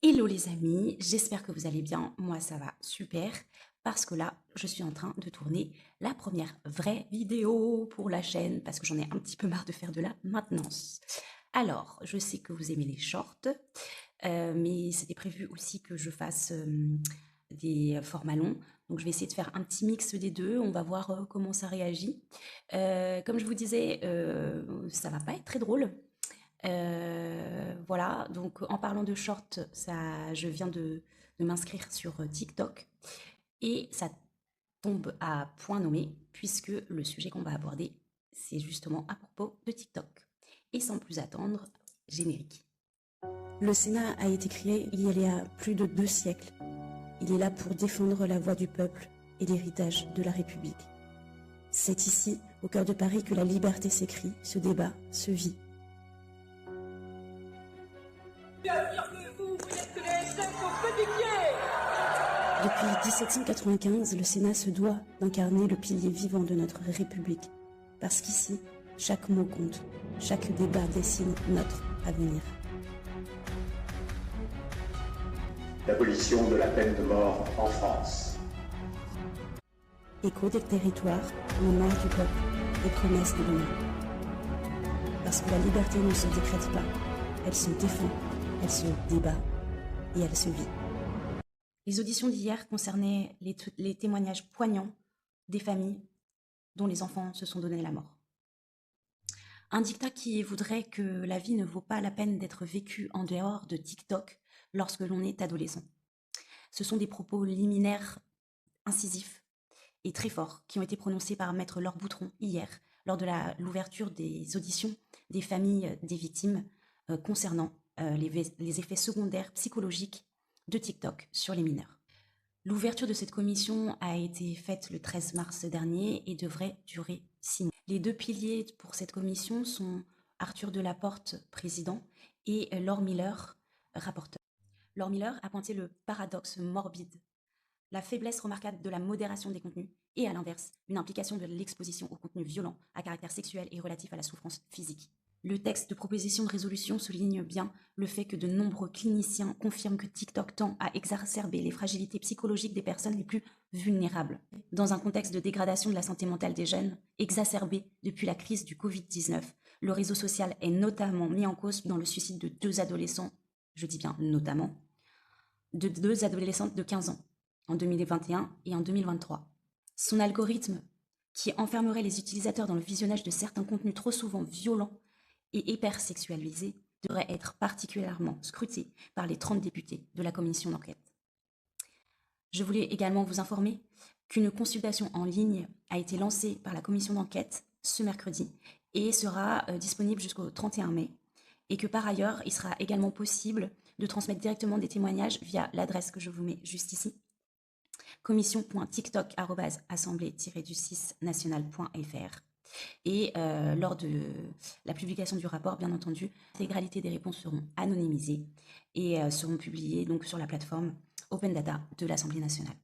Hello les amis, j'espère que vous allez bien. Moi ça va super parce que là je suis en train de tourner la première vraie vidéo pour la chaîne parce que j'en ai un petit peu marre de faire de la maintenance. Alors je sais que vous aimez les shorts, mais c'était prévu aussi que je fasse des formats longs. Donc je vais essayer de faire un petit mix des deux, on va voir comment ça réagit. Comme je vous disais, ça va pas être très drôle. Voilà, donc en parlant de short, je viens de m'inscrire sur TikTok et ça tombe à point nommé puisque le sujet qu'on va aborder, c'est justement à propos de TikTok. Et sans plus attendre, générique. Le Sénat a été créé il y a plus de 2 siècles. Il est là pour défendre la voix du peuple et l'héritage de la République. C'est ici, au cœur de Paris, que la liberté s'écrit, se débat, se vit. Depuis 1795, le Sénat se doit d'incarner le pilier vivant de notre République. Parce qu'ici, chaque mot compte, chaque débat dessine notre avenir. L'abolition de la peine de mort en France. Écho des territoires, mémoire du peuple et promesse de demain. Parce que la liberté ne se décrète pas, elle se défend, elle se débat et elle se vit. Les auditions d'hier concernaient les témoignages poignants des familles dont les enfants se sont donné la mort. Un dictat qui voudrait que la vie ne vaut pas la peine d'être vécue en dehors de TikTok lorsque l'on est adolescent. Ce sont des propos liminaires, incisifs et très forts qui ont été prononcés par Maître Laure Boutron hier lors de l'ouverture des auditions des familles des victimes concernant les effets secondaires psychologiques de TikTok sur les mineurs. L'ouverture de cette commission a été faite le 13 mars dernier et devrait durer 6 mois. Les deux piliers pour cette commission sont Arthur Delaporte, président, et Laure Miller, rapporteur. Laure Miller a pointé le paradoxe morbide, la faiblesse remarquable de la modération des contenus et, à l'inverse, une implication de l'exposition aux contenus violents à caractère sexuel et relatifs à la souffrance physique. Le texte de proposition de résolution souligne bien le fait que de nombreux cliniciens confirment que TikTok tend à exacerber les fragilités psychologiques des personnes les plus vulnérables. Dans un contexte de dégradation de la santé mentale des jeunes, exacerbée depuis la crise du Covid-19, le réseau social est notamment mis en cause dans le suicide de 2 adolescents, je dis bien notamment, de 2 adolescentes de 15 ans, en 2021 et en 2023. Son algorithme, qui enfermerait les utilisateurs dans le visionnage de certains contenus trop souvent violents et hypersexualisés, devrait être particulièrement scruté par les 30 députés de la commission d'enquête. Je voulais également vous informer qu'une consultation en ligne a été lancée par la commission d'enquête ce mercredi et sera disponible jusqu'au 31 mai, et que par ailleurs, il sera également possible de transmettre directement des témoignages via l'adresse que je vous mets juste ici, commission.tiktok@assemblée-du6national.fr. Et lors de la publication du rapport, bien entendu, l'intégralité des réponses seront anonymisées et seront publiées donc sur la plateforme Open Data de l'Assemblée nationale.